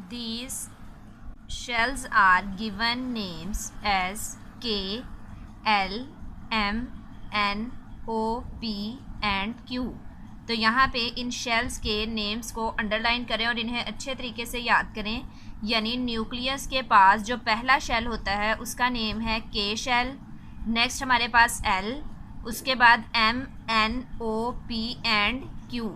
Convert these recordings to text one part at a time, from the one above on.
these shells are given names as K, L, M, N, O, P and Q। तो यहाँ पे इन shells के names को underline करें और इन्हें अच्छे तरीके से याद करें। यानी न्यूक्लियस के पास जो पहला शेल होता है उसका नेम है के शेल, नेक्स्ट हमारे पास एल, उसके बाद M, N, O, P and Q.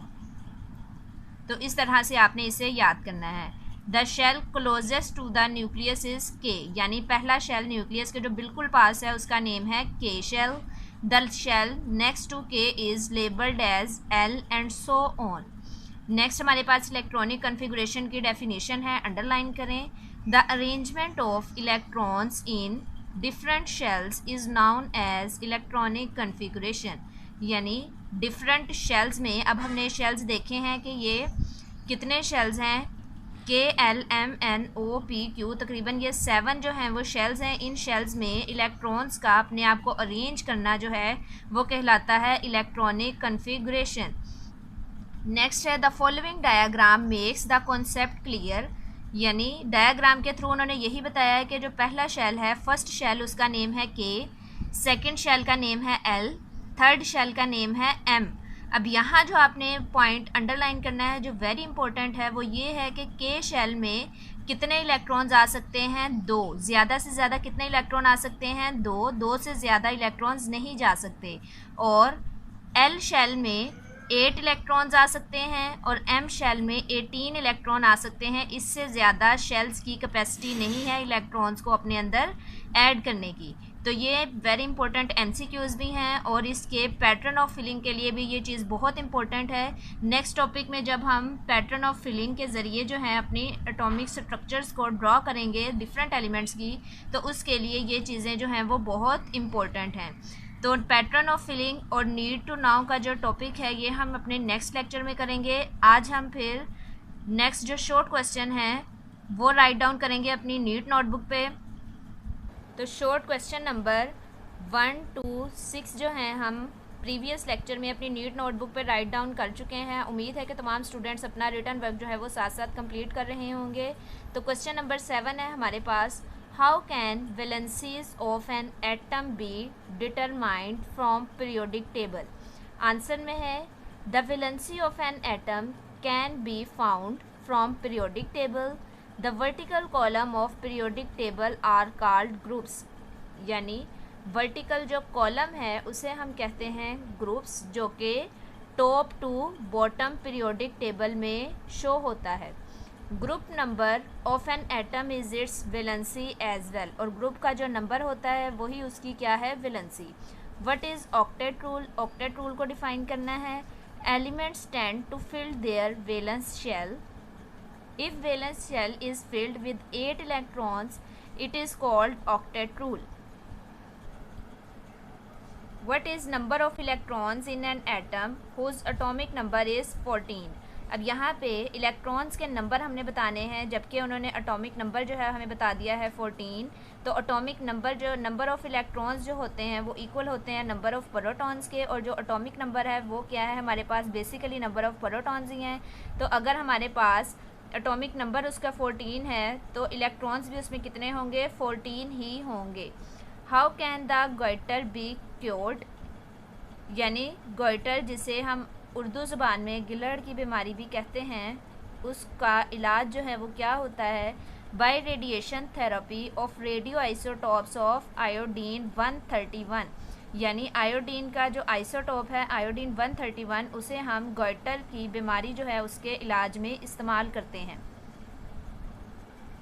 तो इस तरह से आपने इसे याद करना है। The shell closest to the nucleus is K, यानी पहला शेल न्यूक्लियस के जो बिल्कुल पास है उसका नेम है K shell. The shell next to K is labelled as L and so on. Next हमारे पास इलेक्ट्रॉनिक कन्फिगुरेशन की डेफिनेशन है, अंडरलाइन करें। The arrangement of electrons in different shells is known as electronic configuration. यानी different shells में, अब हमने shells देखे हैं कि ये कितने शेल्स हैं, के, L, M, N, O, P, Q, तकरीबन ये 7 जो हैं वो शेल्स हैं। इन शेल्स में इलेक्ट्रॉन्स का अपने आप को अरेंज करना जो है वो कहलाता है इलेक्ट्रॉनिक कन्फिगुरेशन। नेक्स्ट है the following diagram makes the concept clear. यानी डायग्राम के थ्रू उन्होंने यही बताया है कि जो पहला शेल है, फर्स्ट शेल, उसका नेम है के, सेकेंड शेल का नेम है एल, थर्ड शेल का नेम है एम। अब यहाँ जो आपने पॉइंट अंडरलाइन करना है जो वेरी इंपॉर्टेंट है वो ये है कि के शेल में कितने इलेक्ट्रॉन्स आ सकते हैं, 2। ज़्यादा से ज़्यादा कितने इलेक्ट्रॉन आ सकते हैं, 2 से ज़्यादा इलेक्ट्रॉन्स नहीं जा सकते। और एल शेल में 8 इलेक्ट्रॉन्स आ सकते हैं और एम शेल में 18 इलेक्ट्रॉन आ सकते हैं। इससे ज़्यादा शेल्स की कैपेसिटी नहीं है इलेक्ट्रॉन्स को अपने अंदर ऐड करने की। तो ये वेरी इंपॉर्टेंट एमसीक्यूज़ भी हैं और इसके पैटर्न ऑफ फिलिंग के लिए भी ये चीज़ बहुत इंपॉर्टेंट है। नेक्स्ट टॉपिक में जब हम पैटर्न ऑफ फिलिंग के ज़रिए जो है अपनी एटॉमिक स्ट्रक्चर्स को ड्रॉ करेंगे डिफरेंट एलिमेंट्स की, तो उसके लिए ये चीज़ें जो हैं वो बहुत इंपॉर्टेंट हैं। तो पैटर्न ऑफ फिलिंग और नीड टू नाउ का जो टॉपिक है ये हम अपने नेक्स्ट लेक्चर में करेंगे। आज हम फिर नेक्स्ट जो शॉर्ट क्वेश्चन है वो राइट डाउन करेंगे अपनी नीट नोटबुक पे। तो शॉर्ट क्वेश्चन नंबर 1 to 6 जो हैं हम प्रीवियस लेक्चर में अपनी नीट नोटबुक पे राइट डाउन कर चुके हैं। उम्मीद है कि तमाम स्टूडेंट्स अपना रिटन वर्क जो है वो साथ साथ कंप्लीट कर रहे होंगे। तो क्वेश्चन नंबर 7 है हमारे पास, how can valencies of an atom be determined from periodic table. Answer में है the valency of an atom can be found from periodic table. The vertical column of periodic table are called groups. यानी vertical जो column है उसे हम कहते हैं groups, जो कि top to bottom periodic table में शो होता है। Group number of an atom is its valency as well. और ग्रुप का जो नंबर होता है वही उसकी क्या है, valency. What is octet rule. Octet rule को डिफाइन करना है, elements tend to fill their valence shell. If valence shell is filled with 8 electrons, it is called octet rule. What is number of electrons in an atom whose atomic number is 14? अब यहाँ पे electrons के number हमने बताने हैं, जबकि उन्होंने atomic number जो है हमें बता दिया है 14। तो एटॉमिक नंबर जो नंबर ऑफ़ इलेक्ट्रॉन्स जो होते हैं वो इक्वल होते हैं नंबर ऑफ़ प्रोटॉन्स के, और जो एटॉमिक नंबर है वो क्या है हमारे पास, बेसिकली नंबर ऑफ़ प्रोटॉन्स ही हैं। तो अगर हमारे पास एटॉमिक नंबर उसका 14 है तो इलेक्ट्रॉन्स भी उसमें कितने होंगे, 14 ही होंगे। How can the goitre be cured. यानी गोइटर जिसे हम उर्दू ज़ुबान में गिलहड़ की बीमारी भी कहते हैं, उसका इलाज जो है वो क्या होता है, bye radiation therapy of radio isotopes of iodine 131। यानी आयोडीन का जो आइसोटॉप है आयोडीन 131, उसे हम गोइटर की बीमारी जो है उसके इलाज में इस्तेमाल करते हैं।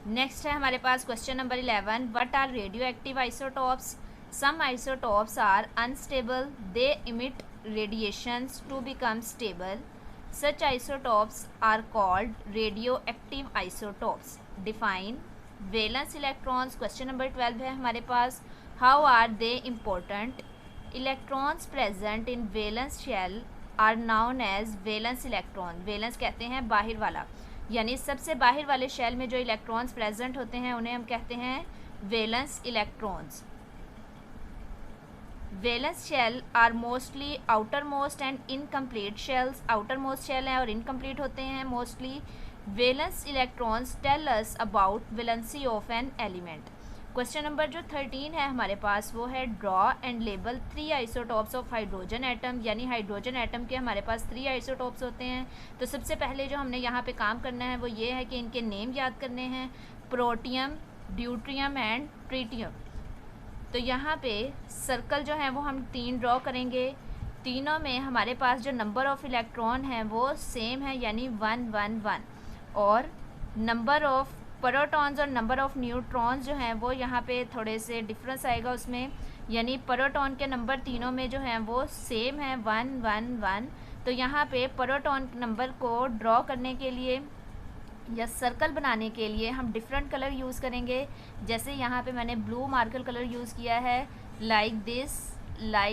नेक्स्ट है हमारे पास question number 11, what are radioactive isotopes. Some isotopes are unstable, they emit radiations to become stable. Such isotopes are called radioactive isotopes. Define valence electrons. Question number 12 है हमारे पास, how are they important? Electrons present in valence shell are known as valence electron. valence कहते हैं बाहर वाला, यानी सबसे बाहर वाले शेल में जो इलेक्ट्रॉन्स प्रेजेंट होते हैं उन्हें हम कहते हैं valence electrons. Valence shell are mostly outer most and incomplete shells. Outer most shell हैं और इनकम्प्लीट होते हैं mostly. Valence electrons tell us about valency of an element. Question number जो 13 है हमारे पास वो है draw and label 3 isotopes of hydrogen atom, यानी हाइड्रोजन एटम के हमारे पास 3 आइसोटॉप्स होते हैं। तो सबसे पहले जो हमने यहाँ पे काम करना है वो ये है कि इनके नेम याद करने हैं, प्रोटियम, ड्यूट्रियम एंड ट्रीटियम। तो यहाँ पे सर्कल जो है वो हम 3 ड्रॉ करेंगे। तीनों में हमारे पास जो नंबर ऑफ इलेक्ट्रॉन है वो सेम है, यानी 1 1 1, और नंबर ऑफ प्रोटॉन्स और नंबर ऑफ न्यूट्रॉन्स जो हैं वो यहाँ पे थोड़े से डिफरेंस आएगा उसमें, यानी प्रोटॉन के नंबर तीनों में जो हैं वो सेम है 1 1 1। तो यहाँ पे प्रोटॉन नंबर को ड्रॉ करने के लिए या सर्कल बनाने के लिए हम डिफरेंट कलर यूज़ करेंगे। जैसे यहाँ पे मैंने ब्लू मार्कर कलर यूज़ किया है, like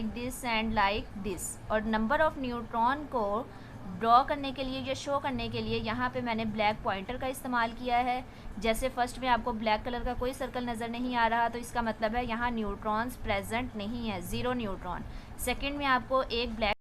this and like this. और नंबर ऑफ न्यूट्रॉन को ड्रॉ करने के लिए या शो करने के लिए यहाँ पे मैंने ब्लैक पॉइंटर का इस्तेमाल किया है। जैसे फर्स्ट में आपको ब्लैक कलर का कोई सर्कल नज़र नहीं आ रहा, तो इसका मतलब है यहाँ न्यूट्रॉन्स प्रेजेंट नहीं है, 0 न्यूट्रॉन। सेकंड में आपको एक ब्लैक